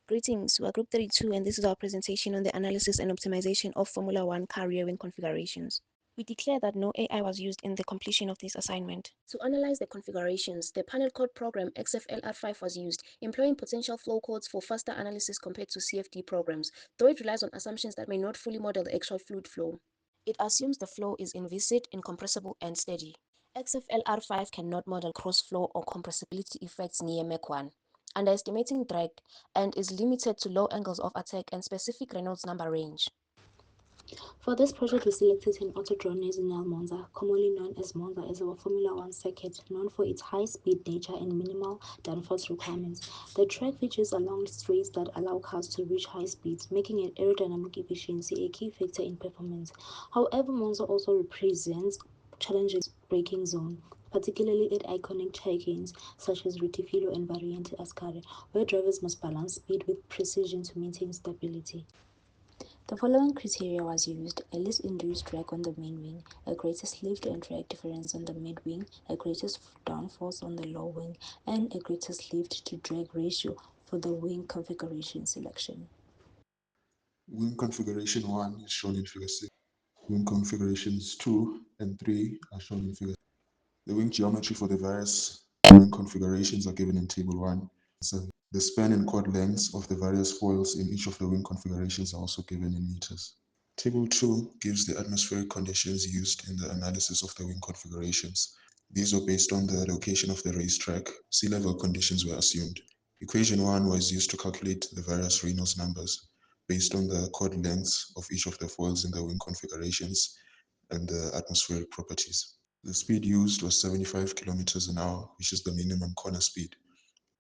Greetings, we are Group 32 and this is our presentation on the analysis and optimization of Formula One car rear-wing configurations. We declare that no AI was used in the completion of this assignment. To analyze the configurations, the panel code program XFLR5 was used, employing potential flow codes for faster analysis compared to CFD programs, though it relies on assumptions that may not fully model the actual fluid flow. It assumes the flow is inviscid, incompressible, and steady. XFLR5 cannot model cross-flow or compressibility effects near Mach 1, underestimating drag, and is limited to low angles of attack and specific Reynolds number range. For this project, we selected an autodrawn national Monza, commonly known as Monza, as our Formula One circuit, known for its high-speed nature and minimal downforce requirements. The track features a long straights that allow cars to reach high speeds, making it aerodynamic efficiency a key factor in performance. However, Monza also represents challenges braking zone, particularly at iconic chicanes such as Retifilo and Variante Ascari, where drivers must balance speed with precision to maintain stability. The following criteria was used: a least induced drag on the main wing, a greatest lift and drag difference on the mid-wing, a greatest downforce on the low wing, and a greatest lift to drag ratio for the wing configuration selection. Wing configuration 1 is shown in figure 6. Wing configurations 2 and 3 are shown in figure 6. The wing geometry for the various wing configurations are given in table 1. So the span and chord lengths of the various foils in each of the wing configurations are also given in meters. Table 2 gives the atmospheric conditions used in the analysis of the wing configurations. These were based on the location of the racetrack. Sea level conditions were assumed. Equation 1 was used to calculate the various Reynolds numbers based on the chord lengths of each of the foils in the wing configurations and the atmospheric properties. The speed used was 75 kilometers an hour, which is the minimum corner speed,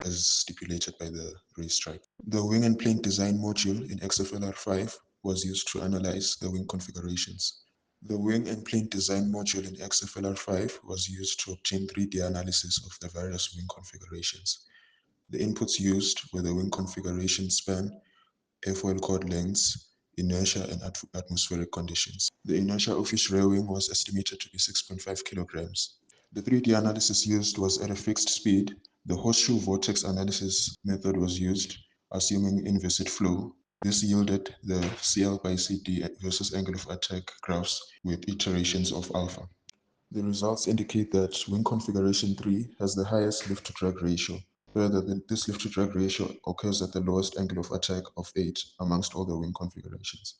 as stipulated by the racetrack. The wing and plane design module in XFLR5 was used to analyze the wing configurations. The wing and plane design module in XFLR5 was used to obtain 3D analysis of the various wing configurations. The inputs used were the wing configuration span, airfoil chord lengths, inertia, and atmospheric conditions. The inertia of each rear wing was estimated to be 6.5 kilograms. The 3D analysis used was at a fixed speed. The horseshoe vortex analysis method was used, assuming inviscid flow. This yielded the CL by CD versus angle of attack graphs with iterations of alpha. The results indicate that wing configuration 3 has the highest lift-to-drag ratio. Further, this lift-to-drag ratio occurs at the lowest angle of attack of 8 amongst all the wing configurations.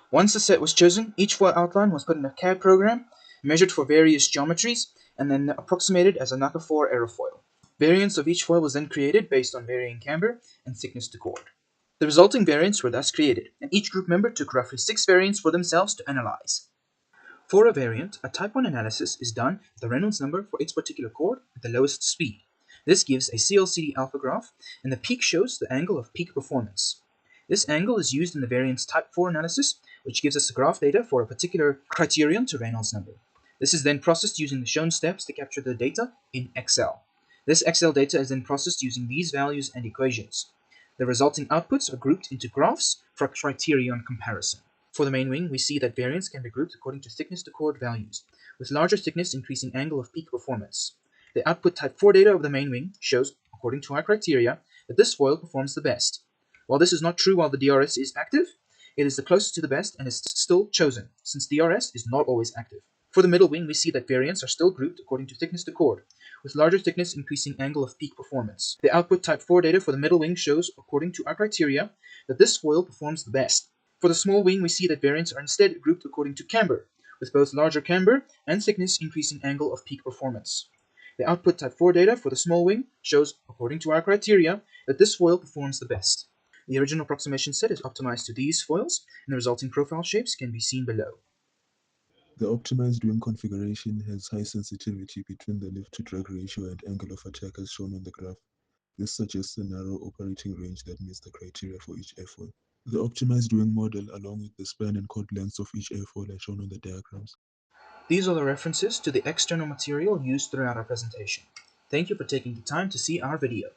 Once a set was chosen, each foil outline was put in a CAD program, measured for various geometries, and then approximated as a NACA 4 aerofoil. Variants of each foil was then created based on varying camber and thickness to chord. The resulting variants were thus created, and each group member took roughly 6 variants for themselves to analyze. For a variant, a type 1 analysis is done with the Reynolds number for its particular chord at the lowest speed. This gives a CLCD alpha graph, and the peak shows the angle of peak performance. This angle is used in the variant's type 4 analysis, which gives us the graph data for a particular criterion to Reynolds number. This is then processed using the shown steps to capture the data in Excel. This Excel data is then processed using these values and equations. The resulting outputs are grouped into graphs for criterion comparison. For the main wing, we see that variance can be grouped according to thickness to chord values, with larger thickness increasing angle of peak performance. The output type 4 data of the main wing shows, according to our criteria, that this foil performs the best. While this is not true while the DRS is active, it is the closest to the best and is still chosen, since DRS is not always active. For the middle wing, we see that variants are still grouped according to thickness to chord, with larger thickness increasing angle of peak performance. The output type 4 data for the middle wing shows, according to our criteria, that this foil performs the best. For the small wing, we see that variants are instead grouped according to camber, with both larger camber and thickness increasing angle of peak performance. The output type 4 data for the small wing shows, according to our criteria, that this foil performs the best. The original approximation set is optimized to these foils, and the resulting profile shapes can be seen below. The optimized wing configuration has high sensitivity between the lift-to-drag ratio and angle of attack as shown on the graph. This suggests a narrow operating range that meets the criteria for each airfoil. The optimized wing model, along with the span and chord lengths of each airfoil, are shown on the diagrams. These are the references to the external material used throughout our presentation. Thank you for taking the time to see our video.